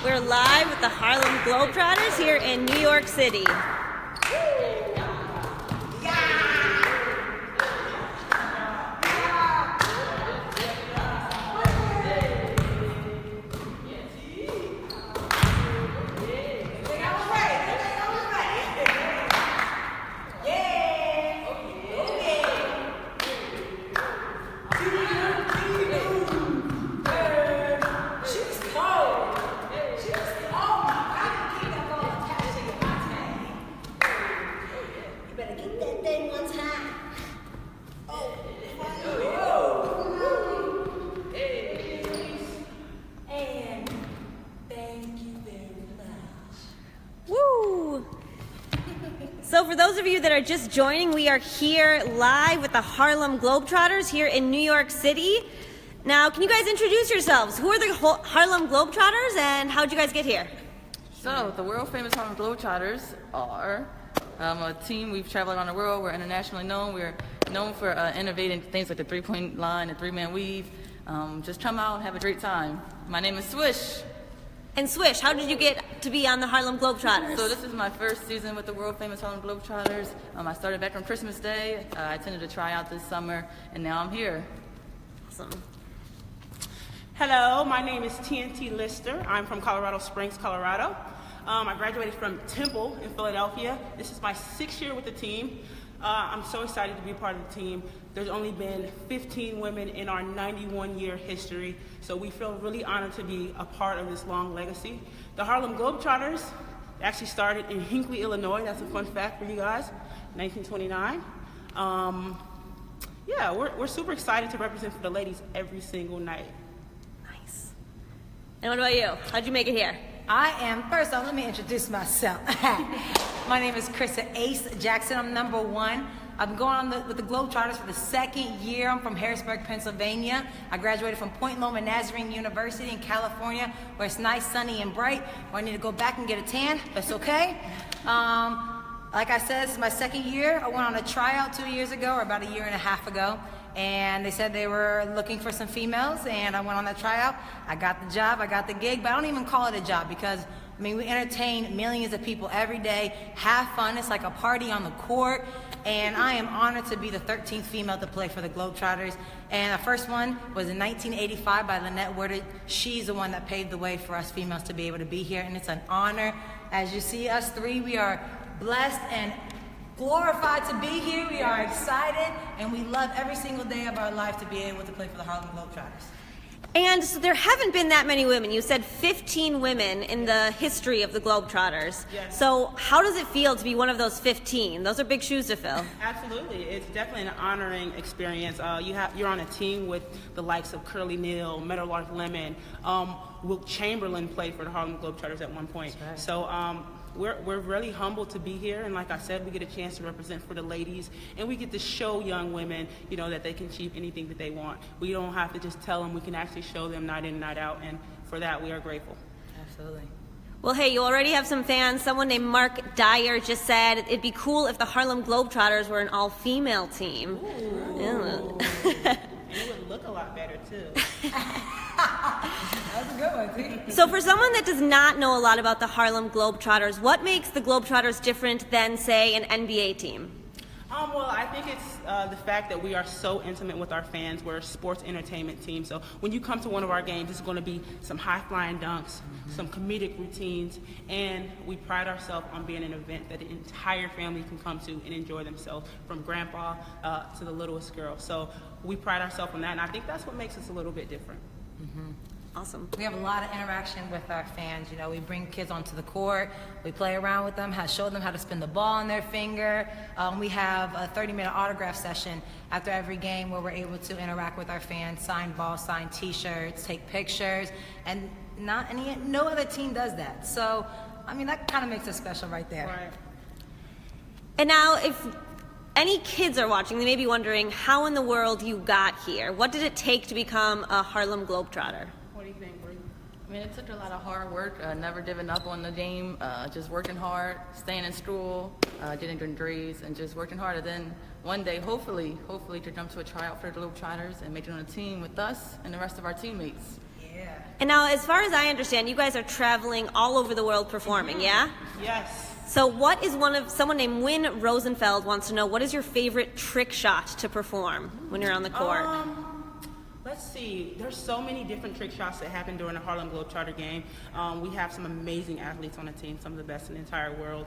We're live with the Harlem Globetrotters here in New York City. So for those of you that are just joining, we are here live with the Harlem Globetrotters here in New York City. Now, can you guys introduce yourselves? Who are the Harlem Globetrotters and how'd you guys get here? So, the world famous Harlem Globetrotters are a team. We've traveled around the world. We're internationally known. We're known for innovating things like the three-point line, the three-man weave. Just come out and have a great time. My name is Swish. And Swish, how did you get to be on the Harlem Globetrotters? So this is my first season with the world famous Harlem Globetrotters. I started back on Christmas Day. I attended a tryout this summer, and now I'm here. Awesome. Hello, my name is TNT Lister. I'm from Colorado Springs, Colorado. I graduated from Temple in Philadelphia. This is my 6th year with the team. I'm so excited to be a part of the team. There's only been 15 women in our 91-year history, so we feel really honored to be a part of this long legacy. The Harlem Globetrotters actually started in Hinckley, Illinois. That's a fun fact for you guys, 1929. Yeah, we're super excited to represent for the ladies every single night. Nice. And what about you? How'd you make it here? First off, let me introduce myself. My name is Krista Ace Jackson. I'm number 1. I'm going on with the Globetrotters for the 2nd year. I'm from Harrisburg, Pennsylvania. I graduated from Point Loma Nazarene University in California, where it's nice, sunny, and bright, where I need to go back and get a tan. That's okay. Like I said, this is my 2nd year. I went on a tryout 2 years ago, or about a year and a half ago, and they said they were looking for some females, and I went on that tryout. I got the job, I got the gig, but I don't even call it a job because, I mean, we entertain millions of people every day, have fun. It's like a party on the court, and I am honored to be the 13th female to play for the Globetrotters. And the first one was in 1985 by Lynette Woodard. She's the one that paved the way for us females to be able to be here, and it's an honor. As you see us three, we are blessed and glorified to be here. We are excited, and we love every single day of our life to be able to play for the Harlem Globetrotters. And so there haven't been that many women. You said 15 women in the history of the Globetrotters. Yes. So how does it feel to be one of those 15? Those are big shoes to fill. Absolutely. It's definitely an honoring experience. You're on a team with the likes of Curly Neal, Meadowlark Lemon. Wilt Chamberlain played for the Harlem Globetrotters at one point. Right. So we're really humbled to be here, and like I said, we get a chance to represent for the ladies, and we get to show young women, you know, that they can achieve anything that they want. We don't have to just tell them, we can actually show them night in, night out, and for that we are grateful. Absolutely. Well, hey, you already have some fans. Someone named Mark Dyer just said it'd be cool if the Harlem Globetrotters were an all-female team. Ooh. And it would look a lot better, too. That's a good one, too. So for someone that does not know a lot about the Harlem Globetrotters, what makes the Globetrotters different than, say, an NBA team? Well, I think it's the fact that we are so intimate with our fans. We're a sports entertainment team. So when you come to one of our games, it's going to be some high-flying dunks, some comedic routines, and we pride ourselves on being an event that the entire family can come to and enjoy themselves, from grandpa to the littlest girl. So we pride ourselves on that, and I think that's what makes us a little bit different. Mm-hmm. Awesome. We have a lot of interaction with our fans. You know, we bring kids onto the court, we play around with them, show them how to spin the ball on their finger. We have a 30-minute autograph session after every game where we're able to interact with our fans, sign balls, sign t-shirts, take pictures, and no other team does that. So, I mean, that kind of makes us special right there. Right. And now, if any kids are watching, they may be wondering how in the world you got here. What did it take to become a Harlem Globetrotter? What do you think, Bree? I mean, it took a lot of hard work, never giving up on the game, just working hard, staying in school, getting good grades, and just working hard. And then one day, hopefully to jump to a tryout for the Globetrotters and make it on a team with us and the rest of our teammates. Yeah. And now, as far as I understand, you guys are traveling all over the world performing, yeah? Yes. So what is someone named Wynn Rosenfeld wants to know, what is your favorite trick shot to perform when you're on the court? Let's see. There's so many different trick shots that happen during the Harlem Globetrotter game. We have some amazing athletes on the team, some of the best in the entire world.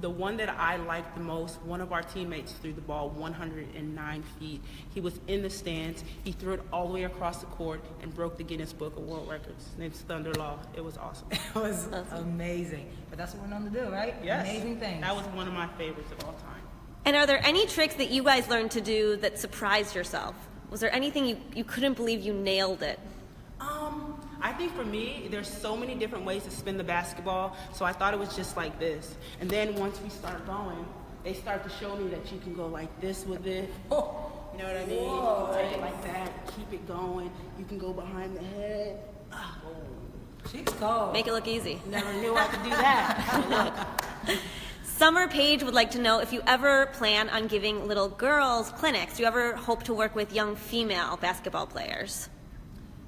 The one that I liked the most, one of our teammates threw the ball 109 feet. He was in the stands. He threw it all the way across the court and broke the Guinness Book of World Records. His name's Thunder Law. It was awesome. It was amazing. But that's what we're known to do, right? Yes. Amazing things. That was one of my favorites of all time. And are there any tricks that you guys learned to do that surprised yourself? Was there anything you couldn't believe you nailed it? I think for me, there's so many different ways to spin the basketball, so I thought it was just like this. And then once we start going, they start to show me that you can go like this with it. Oh, you know what I mean? Whoa. You can take it like that, keep it going. You can go behind the head. Oh. She's cold. Make it look easy. Never knew I could do that. Summer Page would like to know if you ever plan on giving little girls clinics. Do you ever hope to work with young female basketball players?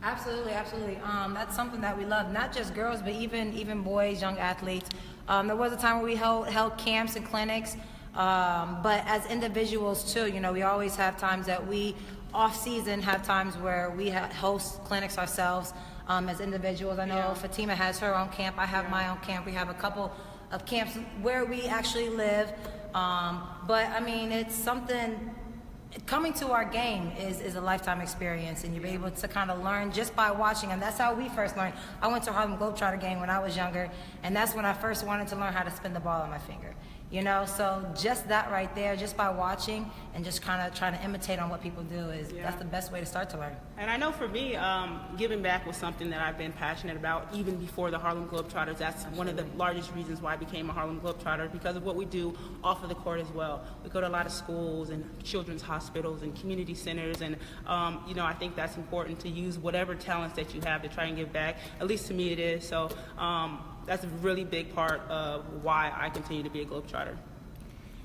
Absolutely, absolutely. That's something that we love. Not just girls, but even boys, young athletes. There was a time where we held camps and clinics, but as individuals too. You know, we always have times that we, off season, have times where we host clinics ourselves as individuals. I know Fatima has her own camp. I have my own camp. We have a couple of camps where we actually live. But I mean, it's something. Coming to our game is a lifetime experience, and you're able to kind of learn just by watching, and that's how we first learned. I went to a Harlem Globetrotter game when I was younger, and that's when I first wanted to learn how to spin the ball on my finger. You know, so just that right there, just by watching and just kind of trying to imitate on what people do that's the best way to start to learn. And I know for me, giving back was something that I've been passionate about even before the Harlem Globetrotters. That's one of the largest reasons why I became a Harlem Globetrotter, because of what we do off of the court as well. We go to a lot of schools and children's hospitals and community centers, and you know, I think that's important to use whatever talents that you have to try and give back. At least to me it is. So that's a really big part of why I continue to be a Globetrotter.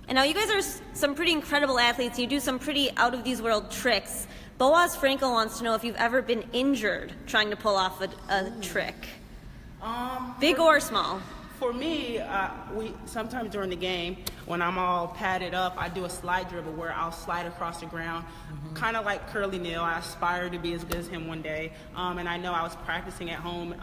And now you guys are some pretty incredible athletes. You do some pretty out-of-these-world tricks. Boaz Frankel wants to know if you've ever been injured trying to pull off a trick. Big or small? For me, we sometimes during the game, when I'm all padded up, I do a slide dribble where I'll slide across the ground, kind of like Curly Neal. I aspire to be as good as him one day. And I know I was practicing at home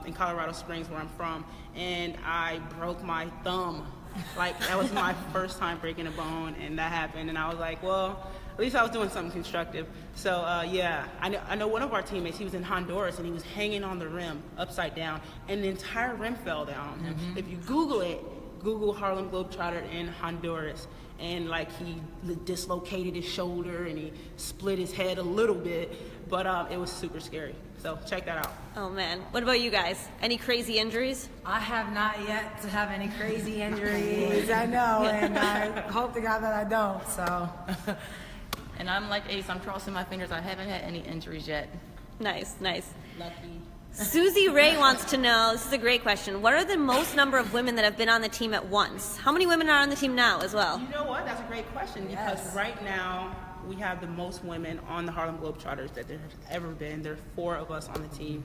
in Colorado Springs, where I'm from, and I broke my thumb. Like, that was my first time breaking a bone, and that happened. And I was like, well, at least I was doing something constructive. So, yeah, I know one of our teammates, he was in Honduras, and he was hanging on the rim upside down, and the entire rim fell down on him. If you Google it, Google Harlem Globetrotter in Honduras, and like he dislocated his shoulder and he split his head a little bit, but it was super scary. So check that out. Oh man, what about you guys? Any crazy injuries? I have not yet to have any crazy injuries. I know, and I hope to God that I don't. So. And I'm like Ace, I'm crossing my fingers. I haven't had any injuries yet. Nice, nice. Lucky. Susie Ray wants to know, this is a great question, what are the most number of women that have been on the team at once? How many women are on the team now as well? You know what? That's a great question, because right now we have the most women on the Harlem Globetrotters that there have ever been. There are 4 of us on the team.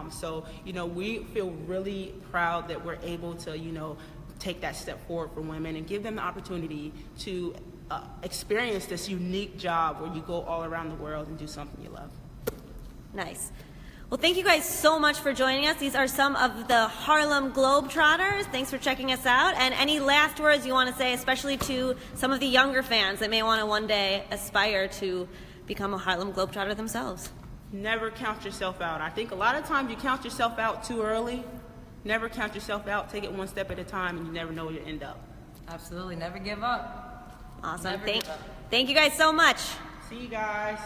So, you know, we feel really proud that we're able to, you know, take that step forward for women and give them the opportunity to experience this unique job where you go all around the world and do something you love. Nice. Well, thank you guys so much for joining us. These are some of the Harlem Globetrotters. Thanks for checking us out. And any last words you want to say, especially to some of the younger fans that may want to one day aspire to become a Harlem Globetrotter themselves? Never count yourself out. I think a lot of times you count yourself out too early. Never count yourself out. Take it one step at a time, and you never know where you end up. Absolutely. Never give up. Awesome. Never give up. Thank you guys so much. See you guys.